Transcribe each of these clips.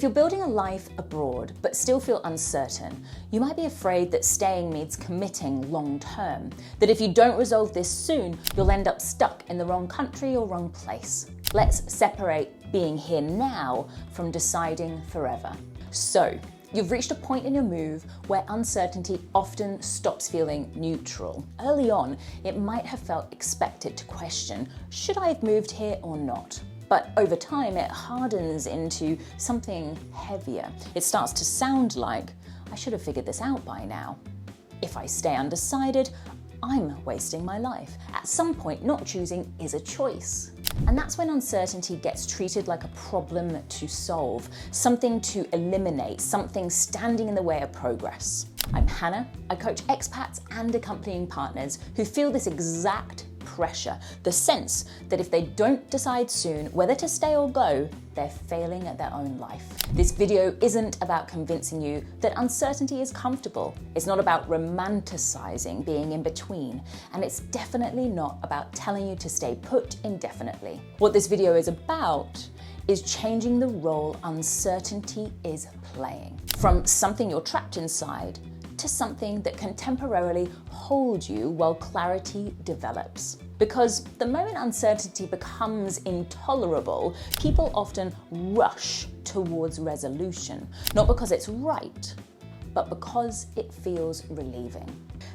If you're building a life abroad but still feel uncertain, you might be afraid that staying means committing long term, that if you don't resolve this soon, you'll end up stuck in the wrong country or wrong place. Let's separate being here now from deciding forever. So, you've reached a point in your move where uncertainty often stops feeling neutral. Early on, it might have felt expected to question, should I have moved here or not? But over time, it hardens into something heavier. It starts to sound like, I should have figured this out by now. If I stay undecided, I'm wasting my life. At some point, not choosing is a choice. And that's when uncertainty gets treated like a problem to solve, something to eliminate, something standing in the way of progress. I'm Hannah. I coach expats and accompanying partners who feel this exact pressure, the sense that if they don't decide soon whether to stay or go, they're failing at their own life. This video isn't about convincing you that uncertainty is comfortable. It's not about romanticizing being in between, and it's definitely not about telling you to stay put indefinitely. What this video is about is changing the role uncertainty is playing. From something you're trapped inside to something that can temporarily hold you while clarity develops. Because the moment uncertainty becomes intolerable, people often rush towards resolution, not because it's right, but because it feels relieving.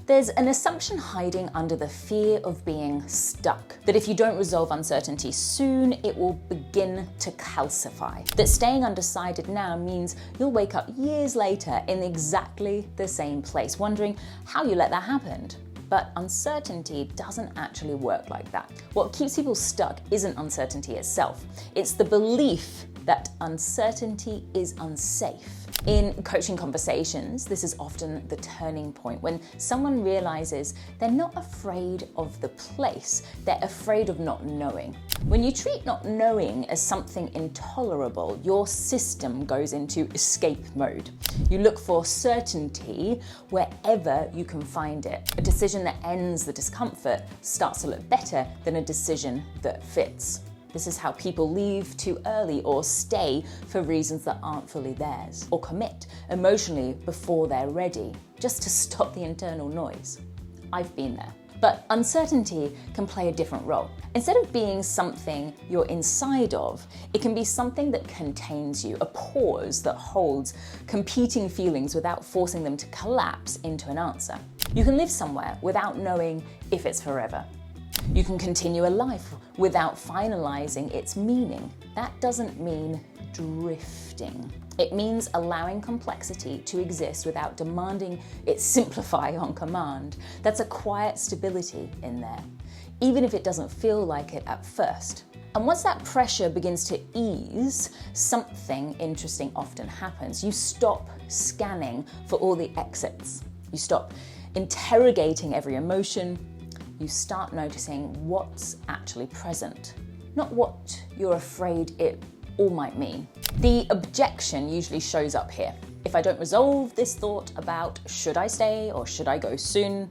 There's an assumption hiding under the fear of being stuck, that if you don't resolve uncertainty soon, it will begin to calcify. That staying undecided now means you'll wake up years later in exactly the same place, wondering how you let that happen. But uncertainty doesn't actually work like that. What keeps people stuck isn't uncertainty itself. It's the belief that uncertainty is unsafe. In coaching conversations, this is often the turning point when someone realizes they're not afraid of the place, they're afraid of not knowing. When you treat not knowing as something intolerable, your system goes into escape mode. You look for certainty wherever you can find it. A decision that ends the discomfort starts to look better than a decision that fits. This is how people leave too early or stay for reasons that aren't fully theirs, or commit emotionally before they're ready, just to stop the internal noise. I've been there. But uncertainty can play a different role. Instead of being something you're inside of, it can be something that contains you, a pause that holds competing feelings without forcing them to collapse into an answer. You can live somewhere without knowing if it's forever. You can continue a life without finalizing its meaning. That doesn't mean drifting. It means allowing complexity to exist without demanding it simplify on command. That's a quiet stability in there, even if it doesn't feel like it at first. And once that pressure begins to ease, something interesting often happens. You stop scanning for all the exits. You stop interrogating every emotion. You start noticing what's actually present, not what you're afraid it all might mean. The objection usually shows up here. If I don't resolve this thought about should I stay or should I go soon,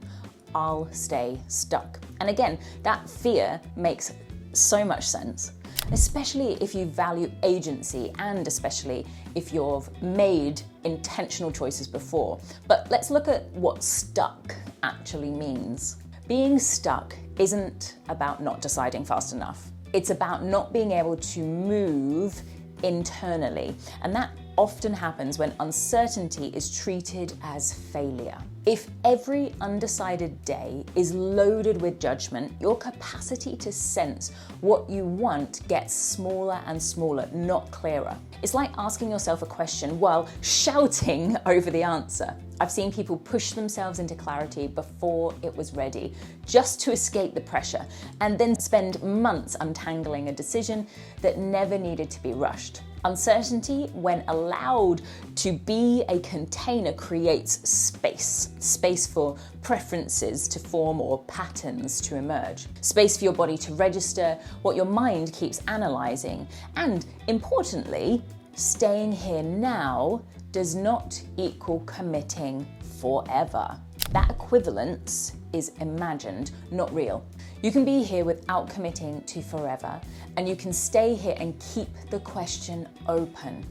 I'll stay stuck. And again, that fear makes so much sense, especially if you value agency and especially if you've made intentional choices before. But let's look at what stuck actually means. Being stuck isn't about not deciding fast enough. It's about not being able to move internally. And that often happens when uncertainty is treated as failure. If every undecided day is loaded with judgment, your capacity to sense what you want gets smaller and smaller, not clearer. It's like asking yourself a question while shouting over the answer. I've seen people push themselves into clarity before it was ready, just to escape the pressure, and then spend months untangling a decision that never needed to be rushed. Uncertainty, when allowed to be a container, creates space for preferences to form or patterns to emerge, space for your body to register what your mind keeps analyzing, and importantly, staying here now does not equal committing forever. That equivalence is imagined, not real. You can be here without committing to forever, and you can stay here and keep the question open.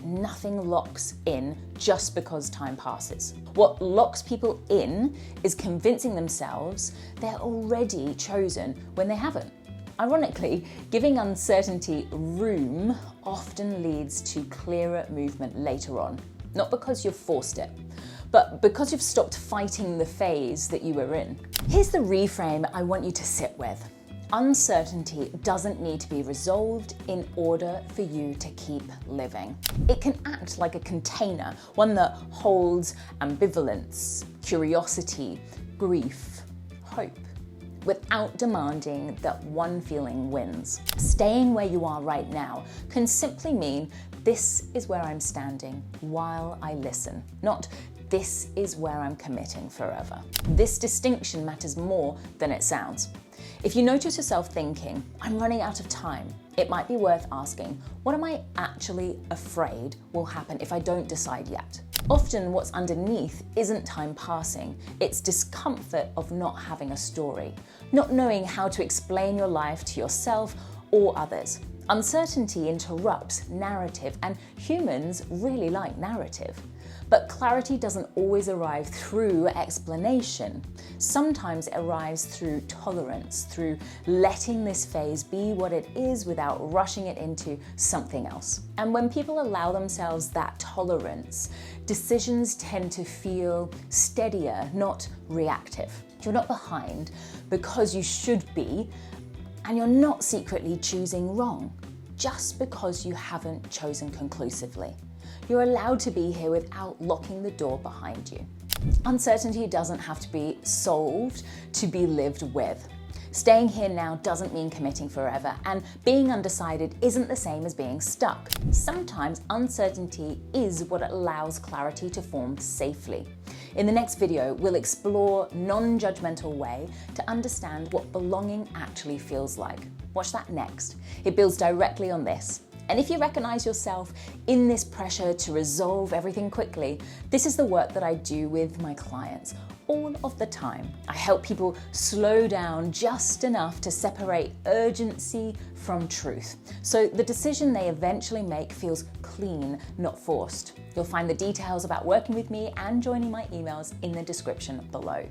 nothing locks in just because time passes. What locks people in is convincing themselves they're already chosen when they haven't. Ironically, giving uncertainty room often leads to clearer movement later on. Not because you've forced it, but because you've stopped fighting the phase that you were in. Here's the reframe I want you to sit with. Uncertainty doesn't need to be resolved in order for you to keep living. It can act like a container, one that holds ambivalence, curiosity, grief, hope, without demanding that one feeling wins. Staying where you are right now can simply mean this is where I'm standing while I listen, not this is where I'm committing forever. This distinction matters more than it sounds. If you notice yourself thinking, I'm running out of time, it might be worth asking, what am I actually afraid will happen if I don't decide yet? Often what's underneath isn't time passing, it's discomfort of not having a story, not knowing how to explain your life to yourself or others. Uncertainty interrupts narrative, and humans really like narrative. But clarity doesn't always arrive through explanation. Sometimes it arrives through tolerance, through letting this phase be what it is without rushing it into something else. And when people allow themselves that tolerance, decisions tend to feel steadier, not reactive. You're not behind because you should be, and you're not secretly choosing wrong just because you haven't chosen conclusively. You're allowed to be here without locking the door behind you. Uncertainty doesn't have to be solved to be lived with. Staying here now doesn't mean committing forever, and being undecided isn't the same as being stuck. Sometimes uncertainty is what allows clarity to form safely. In the next video, we'll explore a non-judgmental way to understand what belonging actually feels like. Watch that next. It builds directly on this. And if you recognize yourself in this pressure to resolve everything quickly, this is the work that I do with my clients all of the time. I help people slow down just enough to separate urgency from truth, so the decision they eventually make feels clean, not forced. You'll find the details about working with me and joining my emails in the description below.